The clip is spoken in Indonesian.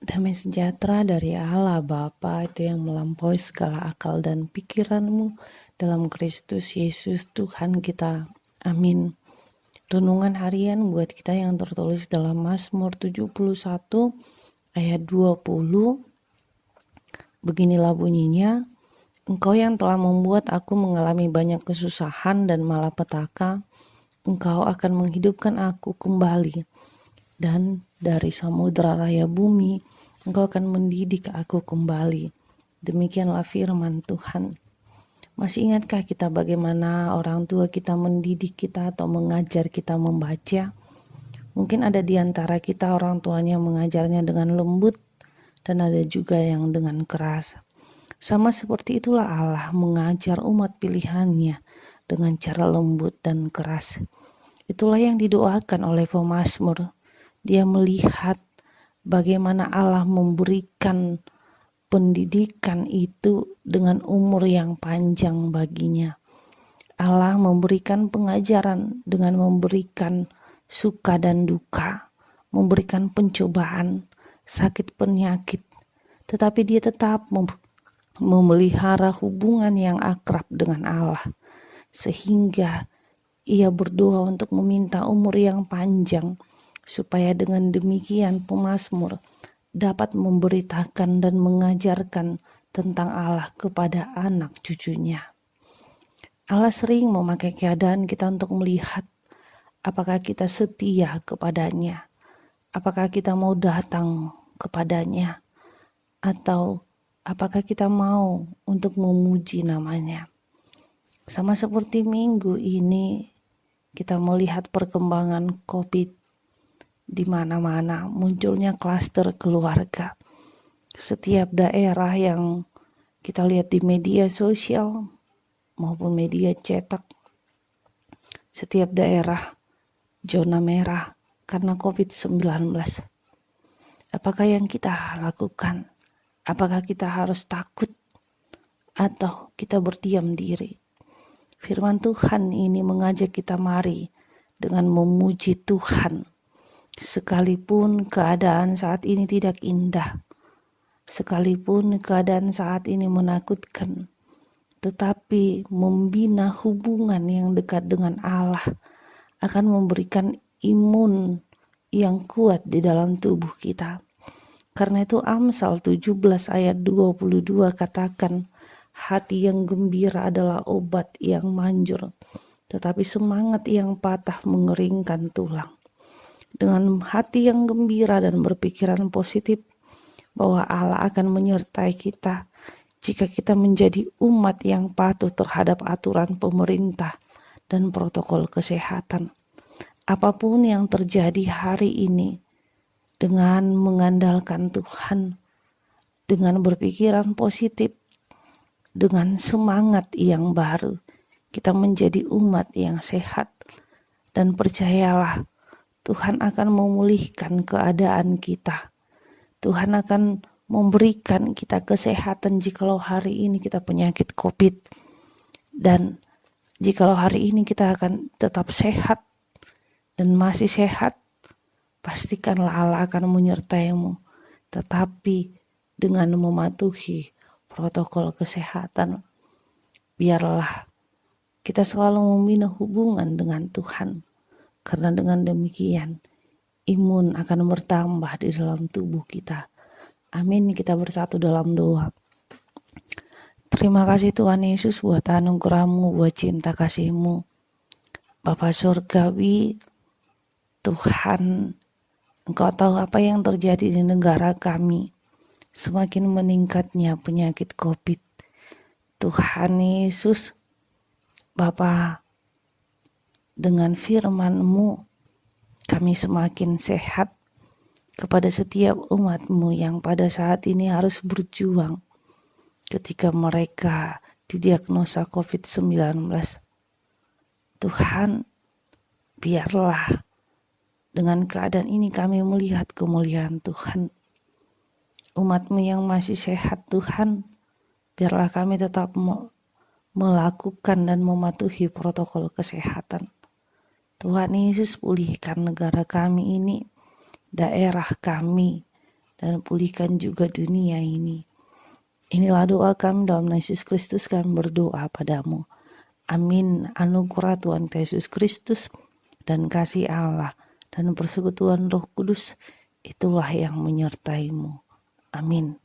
Damai sejahtera dari Allah Bapa itu yang melampaui segala akal dan pikiranmu dalam Kristus Yesus Tuhan kita. Amin. Renungan harian buat kita yang tertulis dalam Mazmur 71 ayat 20. Beginilah bunyinya, Engkau yang telah membuat aku mengalami banyak kesusahan dan malapetaka, Engkau akan menghidupkan aku kembali. Dan dari samudera raya bumi, Engkau akan mendidik aku kembali. Demikianlah firman Tuhan. Masih ingatkah kita bagaimana orang tua kita mendidik kita atau mengajar kita membaca? Mungkin ada di antara kita orang tuanya mengajarnya dengan lembut dan ada juga yang dengan keras. Sama seperti itulah Allah mengajar umat pilihannya dengan cara lembut dan keras. Itulah yang didoakan oleh pemazmur. Dia melihat bagaimana Allah memberikan pendidikan itu dengan umur yang panjang baginya. Allah memberikan pengajaran dengan memberikan suka dan duka, memberikan pencobaan, sakit penyakit, tetapi dia tetap memelihara hubungan yang akrab dengan Allah, sehingga ia berdoa untuk meminta umur yang panjang, supaya dengan demikian pemazmur dapat memberitakan dan mengajarkan tentang Allah kepada anak cucunya. Allah sering memakai keadaan kita untuk melihat apakah kita setia kepadanya, apakah kita mau datang kepadanya, atau apakah kita mau untuk memuji namanya. Sama seperti minggu ini kita melihat perkembangan COVID di mana-mana, munculnya klaster keluarga. Setiap daerah yang kita lihat di media sosial maupun media cetak, setiap daerah zona merah karena COVID-19. Apakah yang kita lakukan? Apakah kita harus takut atau kita berdiam diri? Firman Tuhan ini mengajak kita mari dengan memuji Tuhan, Sekalipun keadaan saat ini tidak indah, sekalipun keadaan saat ini menakutkan, tetapi membina hubungan yang dekat dengan Allah akan memberikan imun yang kuat di dalam tubuh kita. Karena itu Amsal 17 ayat 22 katakan, hati yang gembira adalah obat yang manjur, tetapi semangat yang patah mengeringkan tulang. Dengan hati yang gembira dan berpikiran positif bahwa Allah akan menyertai kita jika kita menjadi umat yang patuh terhadap aturan pemerintah dan protokol kesehatan. Apapun yang terjadi hari ini, dengan mengandalkan Tuhan, dengan berpikiran positif, dengan semangat yang baru, kita menjadi umat yang sehat. Dan percayalah, Tuhan akan memulihkan keadaan kita. Tuhan akan memberikan kita kesehatan jikalau hari ini kita penyakit COVID. Dan jikalau hari ini kita akan tetap sehat dan masih sehat, pastikanlah Allah akan menyertaimu. Tetapi dengan mematuhi protokol kesehatan, biarlah kita selalu membina hubungan dengan Tuhan. Karena dengan demikian, imun akan bertambah di dalam tubuh kita. Amin. Kita bersatu dalam doa. Terima kasih Tuhan Yesus buat anugerah-Mu, buat cinta kasih-Mu. Bapa Surgawi, Tuhan, Engkau tahu apa yang terjadi di negara kami. Semakin meningkatnya penyakit COVID. Tuhan Yesus, Bapa, dengan firman-Mu, kami semakin sehat kepada setiap umat-Mu yang pada saat ini harus berjuang ketika mereka didiagnosa COVID-19. Tuhan, biarlah dengan keadaan ini kami melihat kemuliaan Tuhan. Umat-Mu yang masih sehat Tuhan, biarlah kami tetap melakukan dan mematuhi protokol kesehatan. Tuhan Yesus, pulihkan negara kami ini, daerah kami, dan pulihkan juga dunia ini. Inilah doa kami dalam nama Yesus Kristus, kami berdoa padamu. Amin. Anugerah Tuhan Yesus Kristus dan kasih Allah dan persekutuan Roh Kudus, itulah yang menyertaimu. Amin.